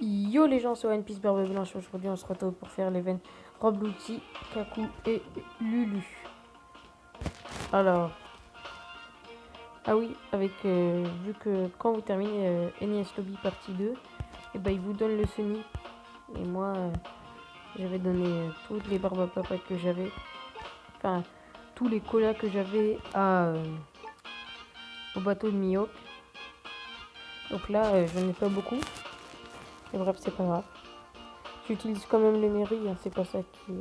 Yo les gens, c'est One Piece Barbe Blanche. Aujourd'hui, on se retrouve pour faire l'event Robluti, Kaku et Lulu. Alors, ah oui, avec vu que quand vous terminez NES Lobby partie 2, et ben il vous donne le Sony. Et moi, j'avais donné toutes les barbes à papa que j'avais, enfin tous les colas que j'avais au bateau de Mihawk. Donc là, j'en ai pas beaucoup. Et bref, c'est pas grave. J'utilise quand même les mairies, hein, c'est pas ça qui.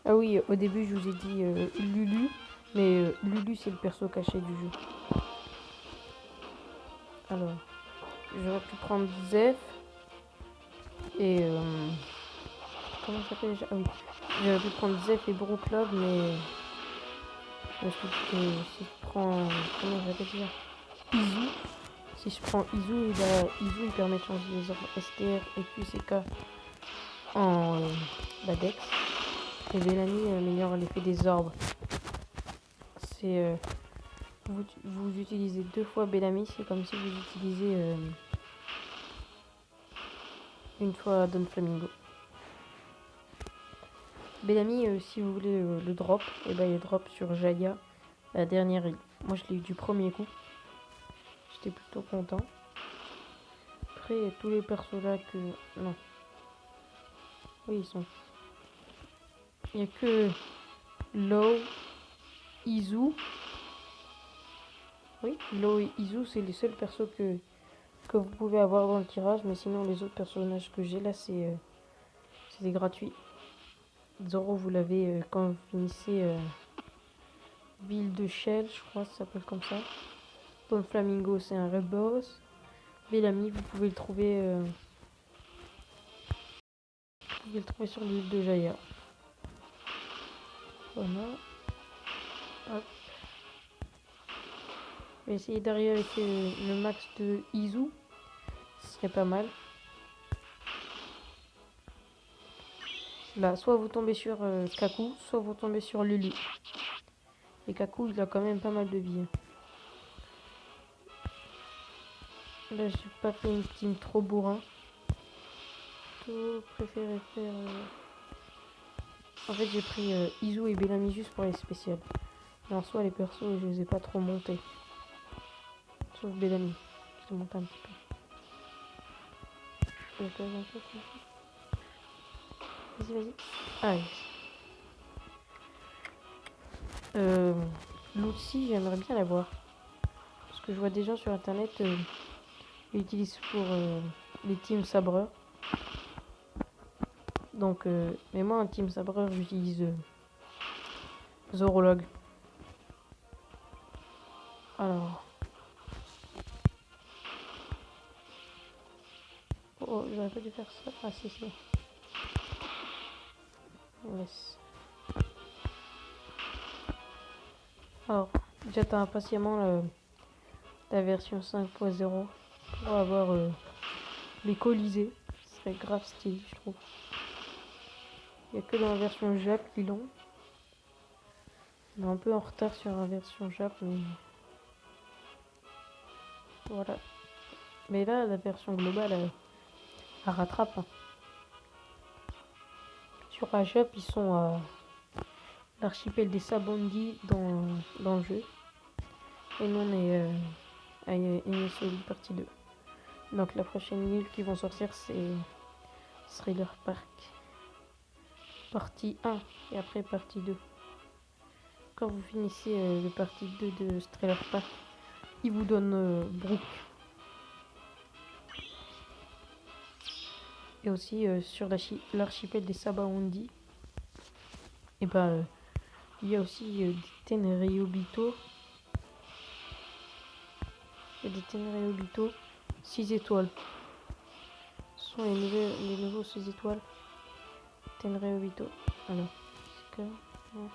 Ah oui, au début, je vous ai dit Lulu, mais Lulu, c'est le perso caché du jeu. Alors, j'aurais pu prendre Zef et. Comment ça s'appelle déjà? Ah oui, j'aurais pu prendre Zef et Brooklog, mais. Je me suis dit que si je prends. Comment j'appelle déjà? Izu. Si je prends Izu, Izu il permet de changer les orbes STR et QCK en Dex. Et Bellamy améliore l'effet des orbes. C'est. Vous utilisez 2 fois Bellamy, c'est comme si vous utilisiez une fois Don Flamingo. Bellamy, si vous voulez le drop, et ben il drop sur Jaya, la dernière île. Moi je l'ai eu du premier coup. J'étais plutôt content. Après tous les persos là que. Non. Oui ils sont. Il n'y a que Law, Izu. Oui, Law et Izu c'est les seuls persos que vous pouvez avoir dans le tirage, mais sinon les autres personnages que j'ai là c'est des gratuits. Zoro vous l'avez quand vous finissez Ville de Shell, je crois que ça s'appelle comme ça. Don Flamingo c'est un red boss. Bellamy vous pouvez le trouver sur l'île de Jaya. Voilà. Hop. Je vais essayer d'arriver avec le max de Izu. Ce serait pas mal. Là, soit vous tombez sur Kaku, soit vous tombez sur Lulu. Et Kaku, il a quand même pas mal de vie. Là, j'ai pas fait une team trop bourrin. Plutôt préféré faire. En fait, j'ai pris Izu et Bellamy juste pour les spéciales. Et en soi, les persos, je les ai pas trop montés. Sauf Bellamy. Je te monte un petit peu. Vas-y, vas-y. Ah, yes. L'outil, j'aimerais bien l'avoir. Parce que je vois des gens sur internet l'utilisent pour les teams sabreurs. Donc, mais moi, un team sabreur, j'utilise Zorolog. Alors. Oh, j'aurais pas dû faire ça. Ah, si, si. Yes. Alors, j'attends impatiemment la version 5.0 pour avoir les colisées. Ce serait grave stylé, je trouve. Il n'y a que dans la version Jap qu'ils l'ont. On est un peu en retard sur la version Jap, mais voilà. Mais là, la version globale, elle rattrape. Hein. Sur la Jap, ils sont à l'archipel des Sabondi dans le jeu. Et nous, on est à Inesoli partie 2. Donc la prochaine île qui vont sortir, c'est Thriller Park. Partie 1 et après partie 2. Quand vous finissez le partie 2 de Thriller Park, il vous donne Brook. Et aussi sur l'archipel des Sabaondi, et ben il y a aussi des Tenryubito. Il y a des Tenryubito 6 étoiles. Ce sont les nouveaux 6 étoiles. Tenryubito. Alors, c'est que. Non.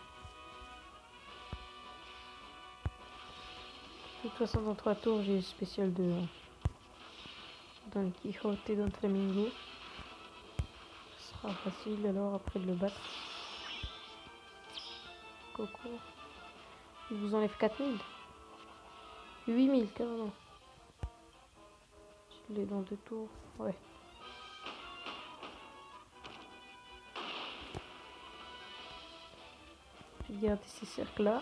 De toute façon, dans 3 tours, j'ai le spécial de Don Quijote et Don Flamingo. Ce sera facile alors après de le battre. Coco. Il vous enlève 4000. 8000 carrément. Les dents de tour. Ouais. Je vais garder ces cercles-là.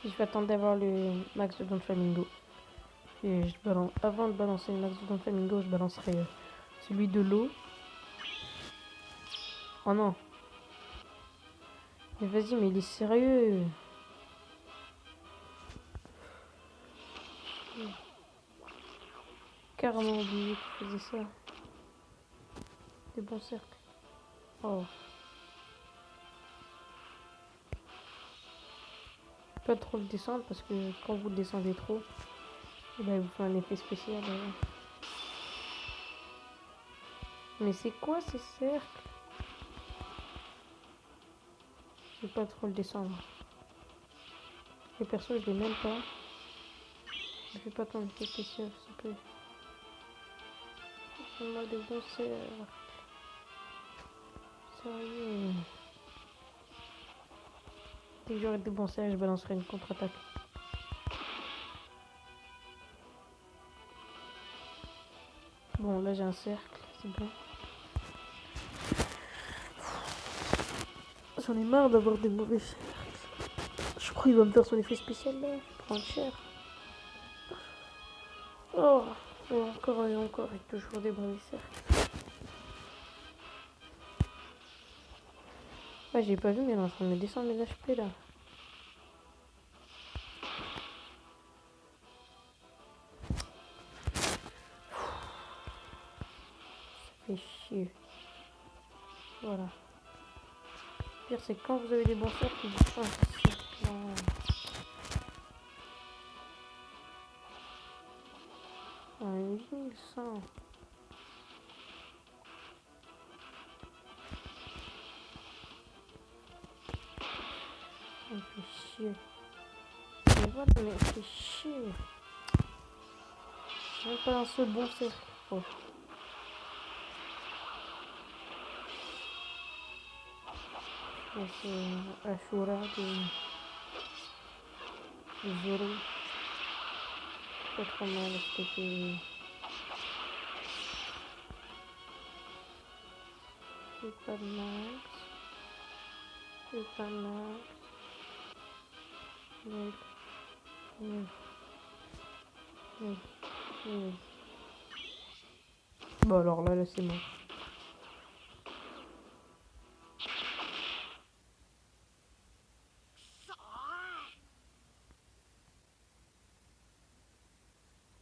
Je vais attendre d'avoir le max de dents de flamingo. Et avant de balancer le max de dents de flamingo, je balancerai celui de l'eau. Oh non. Mais vas-y, mais il est sérieux. Carrément oublié qu'il faisait ça. Des bons cercles. Oh. Pas trop le descendre parce que quand vous le descendez trop, eh ben, il vous fait un effet spécial. Mais c'est quoi ces cercles? Je vais pas trop le descendre. Les persos, je les même pas. Ne fais pas ton effet spécial, s'il te plaît. Fais-moi des bons cercles. Sérieux. Dès que j'aurai des bons cercles, je balancerai une contre-attaque. Bon, là j'ai un cercle, c'est bon. J'en ai marre d'avoir des mauvais cercles. Je crois qu'il va me faire son effet spécial là. Je vais prendre cher. Oh, encore et encore, avec toujours des mauvais cercles. Ouais, j'ai pas vu, mais elle est en train de me descendre mes HP là. Ça fait chier. Voilà. Le pire, c'est que quand vous avez des bons cercles, vous changez de cercle. Oh, 1100. Ça me fait chier. Mais voilà, mais ça fait chier. J'ai même pas un seul bon cercle. Oh. C'est Ashura de Zoro. Pas trop mal, c'était pas max. C'est pas max. Nul. Nul. Nul. Nul. Bon alors là c'est mort.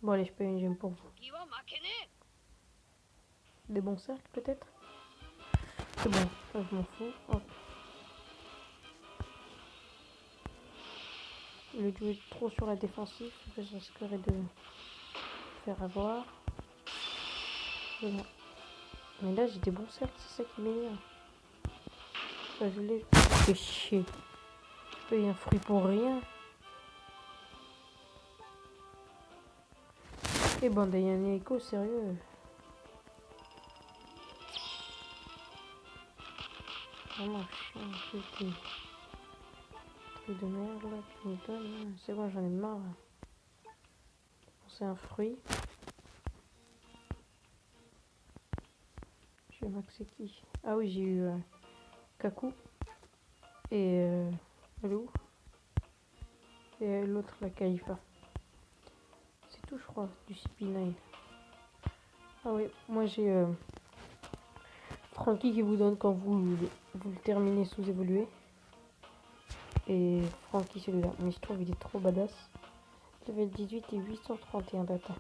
Bon allez, je paye une gemme pour vous. Des bons cercles peut-être? C'est bon, ça je m'en fous. Hop. Au lieu de jouer trop sur la défensive, je risquerais de faire avoir. Voilà. Mais là j'ai des bons cercles, c'est ça qui m'énerve. Ça je l'ai. Fais chier. Je paye un fruit pour rien. Et bon, il y a un écho sérieux. Vraiment chiant, petit truc de merde là, tu me donnes. C'est bon, j'en ai marre. C'est un fruit. Je vais maxer qui? Ah oui, j'ai eu Kaku. Et elle est où? Et l'autre, la Kalifa. C'est tout, je crois, du CP9. Ah oui, moi j'ai Frankie qui vous donne quand vous le terminez sous-évolué. Et Frankie celui-là. Mais je trouve il est trop badass. Level 18 et 831 d'attaque.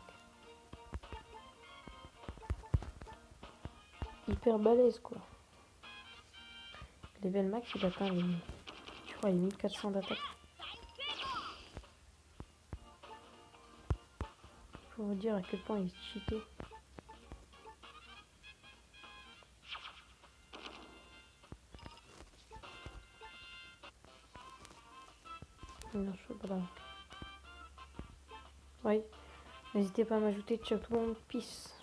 Hyper balèze quoi. Level max il atteint les, je crois, les 1400 d'attaque. Pour vous dire à quel point il est cheaté. Non, je sais pas là. Oui. N'hésitez pas à m'ajouter. Ciao tout le monde. Peace.